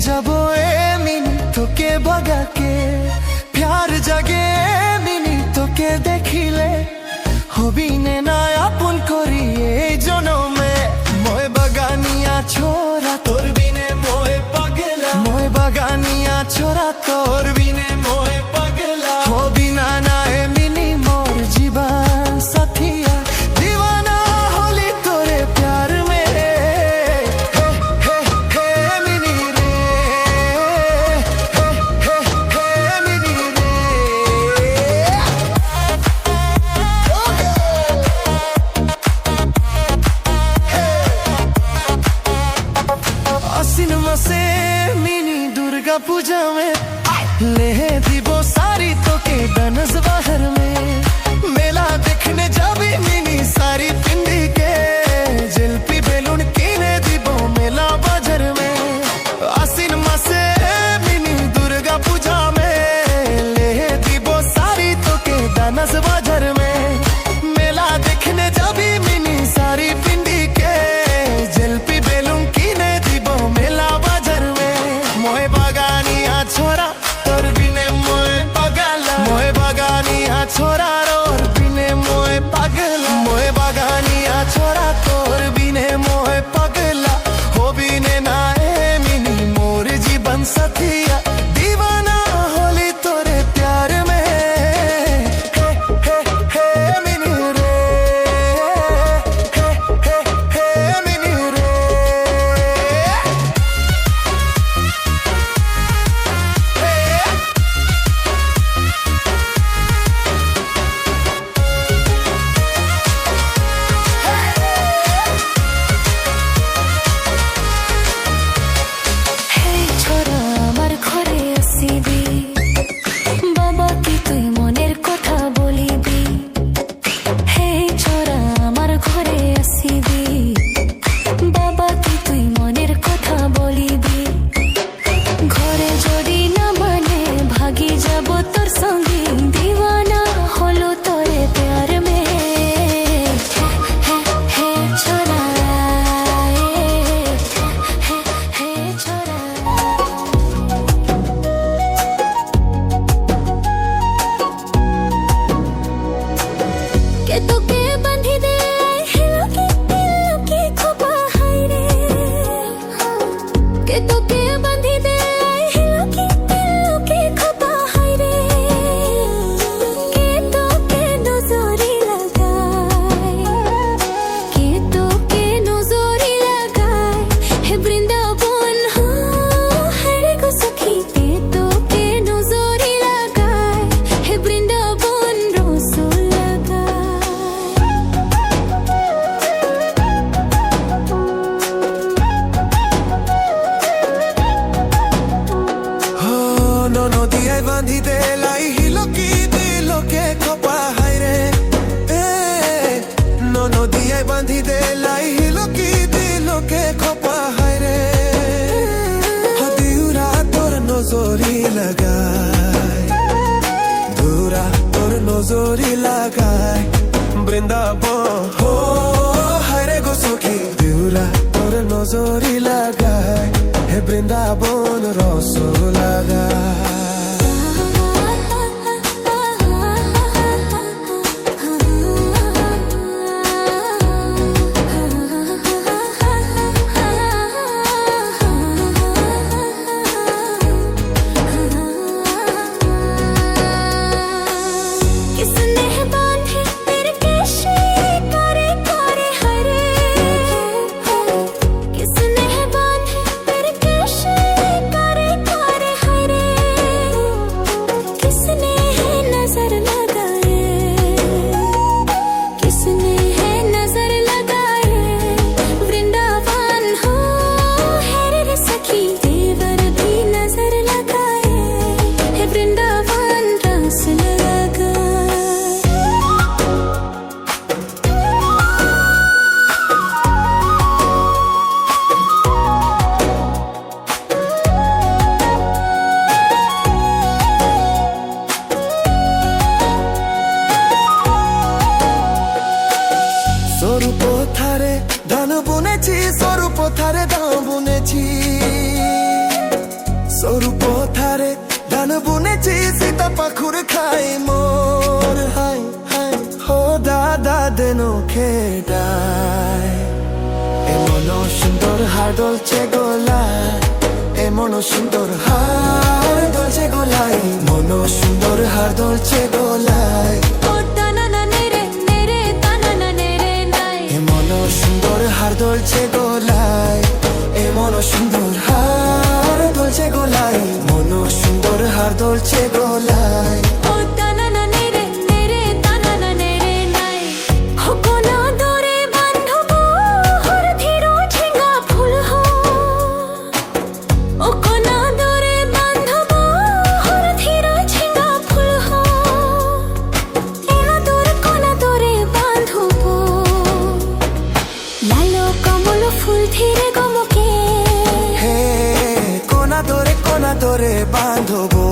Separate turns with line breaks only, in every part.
যাবো মিনি তোকে বাগাকে প্যার জাগে মিনি তোকে দেখিলে হবি নে না আপন করি এই জনমে মই বাগানিয়া ছোরা তোর বিনে মই পাগলা মই বাগানিয়া ছোরা তোর বিনে মই পাগলা হবি না না এ মিনি মোর জীবন সাথিয়া दीवाना होली तोरे प्यार में से मिनी दुर्गा पूजा में ले दीबो सारी तो के डनस बाहर में मेला देखने जाबी मिनी सारी पिंडी के जलपी बेलून कीने दीबो मेला बाजार में आसिन मासे मिनी दुर्गा पूजा में ले दीबो सारी तो के डनस बाजार में मेला देखने जाबी मिनी सारी पिंडी के जलपी बेलून कीने दीबो मेला छोरा तोर बिने मोए पागला मोए बागानिया छोरा रोर बिने मोए पागला मोए बागानिया छोरा तोर बिने मोए पागला हो बिने ना ए मिनी मोर जीवन साथिया दीवाना होली तोरे प्यार में हे हे हे मिनी रे हे हे हे मिनी रे बांधी दे लाई हिलो की दिलो के खपा हाय रे नो दिया बांधी दे लाई हिलो की दिलो के खपा हाय रे हदिउरा तोर नजरी लगाय दूरा तोर नजरी लगाय बृंदावन हो हाय रे गो सखी दूरा तोर नजरी लगाय हे बृंदावन रस लगाय
किसने बांधे तेरे केश करे करे हरे
ধান বুনেছি সরু পথারে ধান বুনেছি সরু পথারে ধান বুনেছি সীতা পাখুর খাই মোর হাই হাই হো দাদা দেনো খেডায় এমন সুন্দর হার দলছে গোলায় এমন সুন্দর হার দলছে গোলায় মন সুন্দর হার দলছে গোলায় এমন সুন্দর হার দলছে গোলায় এমন সুন্দর হার দলছে গোলায় মন সুন্দর হার দলছে গোলায় ধরে বাঁধবো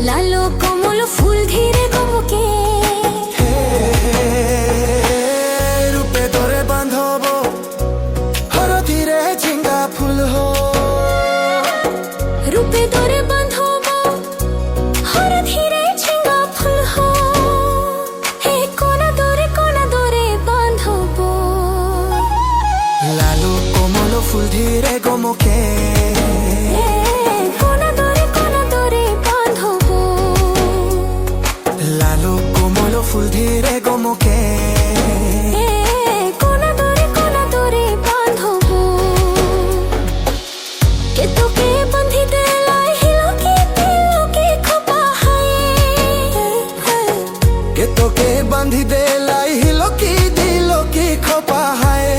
লালো কমল ফুল ধীরে গমকে
রূপে ধরে বাঁধবো হর ধীরে ঝিঙ্গা ফুল হো
রূপে ধরে বাঁধবো হর ধীরে ঝিঙ্গা ফুল হো হে কোনা ধরে বাঁধবো
লালু কমল ফুল ধীরে গমকে ফুল ধীরে গমকে
কোনা ধরে বাঁধবো কে তোকে বাঁধি দেলাই হিলকি দিলকি খোপা হায়
কে তোকে বাঁধি দেলাই হিলকি দিলকি খোপা হায়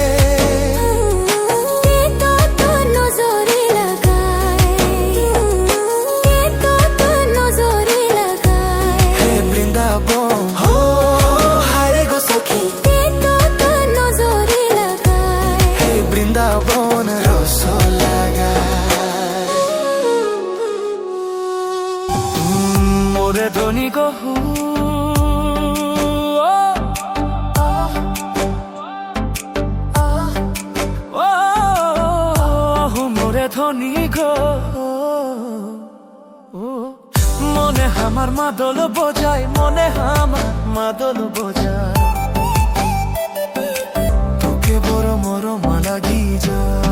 বৃন্দাবন রস লাগায় মোরে ধনী গহু মোরে ধনী গো মনে আমার মাদল বোঝায় মনে আমার মাদল বোঝায় বড় মরম লাগি যায়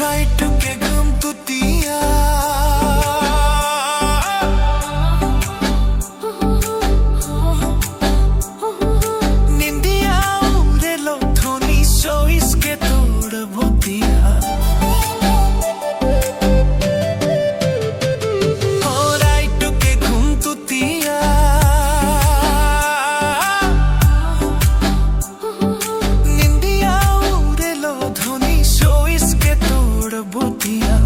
राइट के गम तुतिया निंदिया उड़े लो धोनी सो इसके तोड़ बोतिया राइट के घूम तुतिया निंदिया उड़े लो धोनी सो इसके बुतिया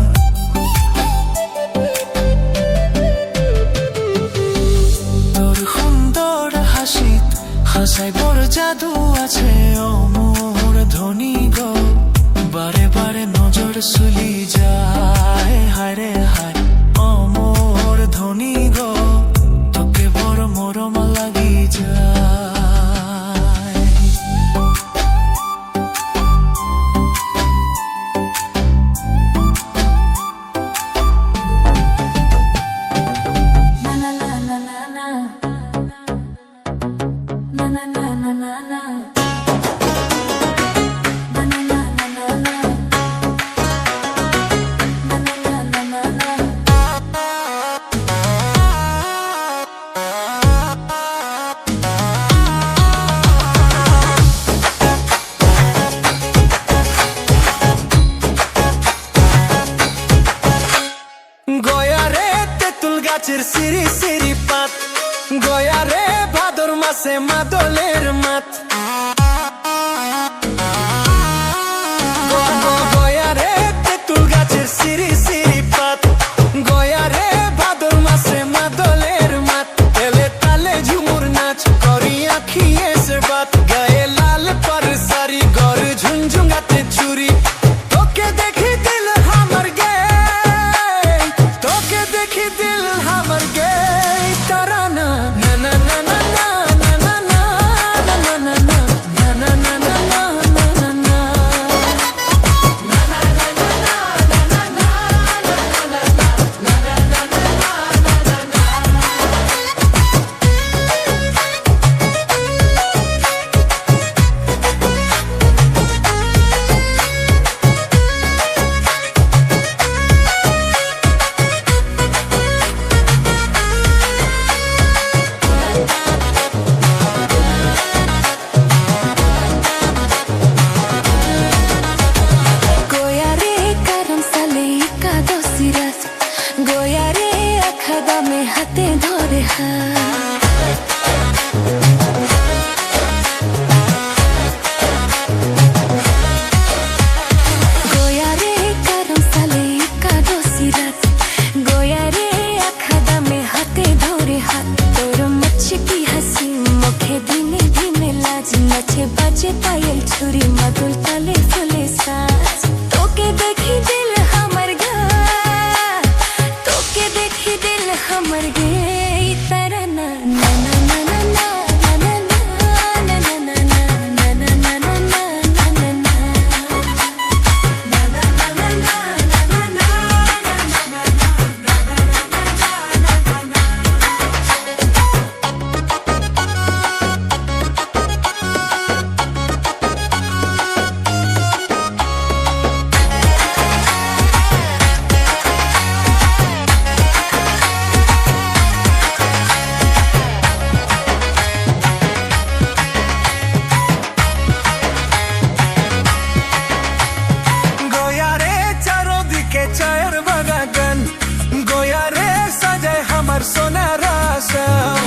মাসে মাদলের মাত গয়ারে তেঁতুল গাছের সিরি সিরি পাত গয়ারে ভাদর মাসে মাদলের মাত এলে তালে ঝুমুর নাচ করি আখি এসে বাত গায়ে লাল পার সারি গর ঝুনঝুঙাতে চুরি তোকে দেখি দিল হামার গে তোকে দেখি দিল হামার গে তারা না না না না না না না না না না না না না না না না গোয়ারে আখাদা মে হাতে ধরে গোয়ারে কারম সালে একাদশী রাত গোয়ারে আখাদা মে হাতে ধরে হাত তোর মুচকি হাসি মুখে দিনে দিনে লাজ নাচে বাজে পায়েল ছুরি মাদুল তালে ফুলে সাজ তোকে দেখি দিল হামার গা তোকে দেখি দিল হামার গে তারা না না না না না না না না না না না না না না না না চায়ের বাগান গোয়ারে সাজায় আমার সোনার আসাম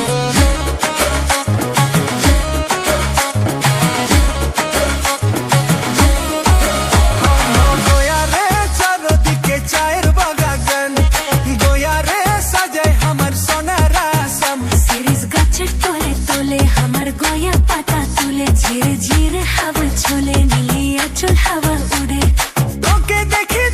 গোয়ারে চারদিকে চায়ের বাগান গোয়ারে সাজায় আমার সোনার আসাম সিরিজ গাছের তলে তলে আমার গোয়া পাতা তুলে ঝিরে ঝিরে হাওয়া চলে নীলি আঁচল হাওয়া উড়ে তোকে দেখি